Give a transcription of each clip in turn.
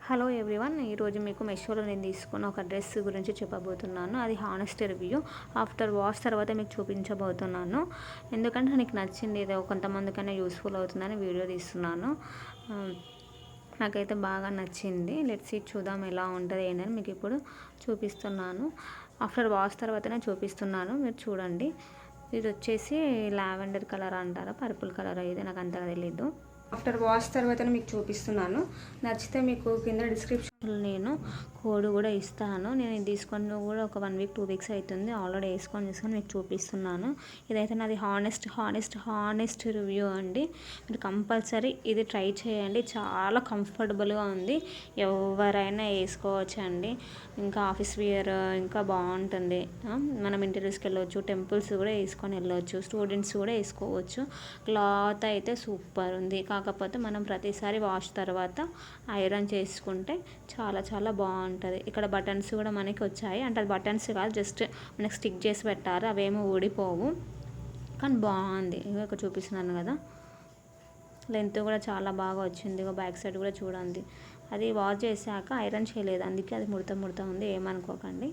Hello everyone, ఈరోజు మీకు మెషోలో నేను తీసుకున్న ఒక డ్రెస్ గురించి చెప్పబోతున్నాను. అది హానెస్ట్ రివ్యూ. ఆఫ్టర్ వాష్ తర్వాత మీకు చూపించబోతున్నాను. ఎందుకంటే నాకు నచ్చింది, ఏదో కొంతమందికైనా యూస్ఫుల్ అవుతుందని వీడియో తీస్తున్నాను. నాకైతే బాగా నచ్చింది. లెట్స్ సీ, చూద్దాం ఎలా ఉంటుంది ఏంటని మీకు ఇప్పుడు చూపిస్తున్నాను. ఆఫ్టర్ వాష్ తర్వాతనే చూపిస్తున్నాను, మీరు చూడండి. ఇది వచ్చేసి లావెండర్ కలర్ అంటారా, పర్పుల్ కలర్, ఇది నాకు అంతగా తెలీదు. ఆఫ్టర్ వాష్ తర్వాత మీకు చూపిస్తున్నాను. నచ్చితే మీకు కింద డిస్క్రిప్షన్లో నేను కోడ్ కూడా ఇస్తాను. నేను ఇది తీసుకొని కూడా ఒక 1 వీక్ 2 వీక్స్ అవుతుంది. ఆల్రెడీ తీసుకొని మీకు చూపిస్తున్నాను. ఇదైతే నాది హానెస్ట్ రివ్యూ అండి. మీరు కంపల్సరీ ఇది ట్రై చేయండి. చాలా కంఫర్టబుల్గా ఉంది, ఎవరైనా వేసుకోవచ్చు అండి. ఇంకా ఆఫీస్ వేర్ ఇంకా బాగుంటుంది. మనం ఇంటర్వ్యూస్కి వెళ్ళవచ్చు, టెంపుల్స్ కూడా వేసుకొని వెళ్ళవచ్చు, స్టూడెంట్స్ కూడా వేసుకోవచ్చు. క్లాత్ అయితే సూపర్ ఉంది. కాకపోతే మనం ప్రతిసారి వాష్ తర్వాత ఐరన్ చేసుకుంటే చాలా చాలా బాగుంటుంది. ఇక్కడ బటన్స్ కూడా మనకి వచ్చాయి. అంటే అది బటన్స్ కాదు, జస్ట్ మనకి స్టిక్ చేసి పెట్టారు. అవేమో ఊడిపోవు, కానీ బాగుంది. ఇక్కడ చూపిస్తున్నాను కదా, లెంత్ కూడా చాలా బాగా వచ్చింది. బ్యాక్ సైడ్ కూడా చూడండి. అది వాష్ చేశాక ఐరన్ చేయలేదు, అందుకే అది ముడత ఉంది, ఏమనుకోకండి.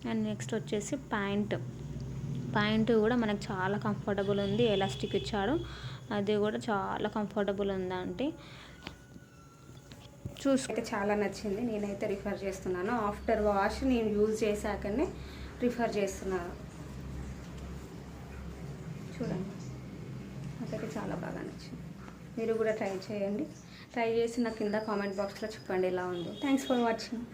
అండ్ నెక్స్ట్ వచ్చేసి ప్యాంటు కూడా మనకు చాలా కంఫర్టబుల్ ఉంది. ఎలాస్టిక్ ఇచ్చాడు, అది కూడా చాలా కంఫర్టబుల్ ఉందంటే చూసుకుంటే చాలా నచ్చింది. నేనైతే రిఫర్ చేస్తున్నాను. ఆఫ్టర్ వాష్ నేను యూజ్ చేశాకనే రిఫర్ చేస్తున్నాను. చూడండి, నాకైతే చాలా బాగా నచ్చింది. మీరు కూడా ట్రై చేయండి. ట్రై చేసి నాకు కింద కామెంట్ బాక్స్లో చెప్పండి ఎలా ఉందో. Thanks for watching.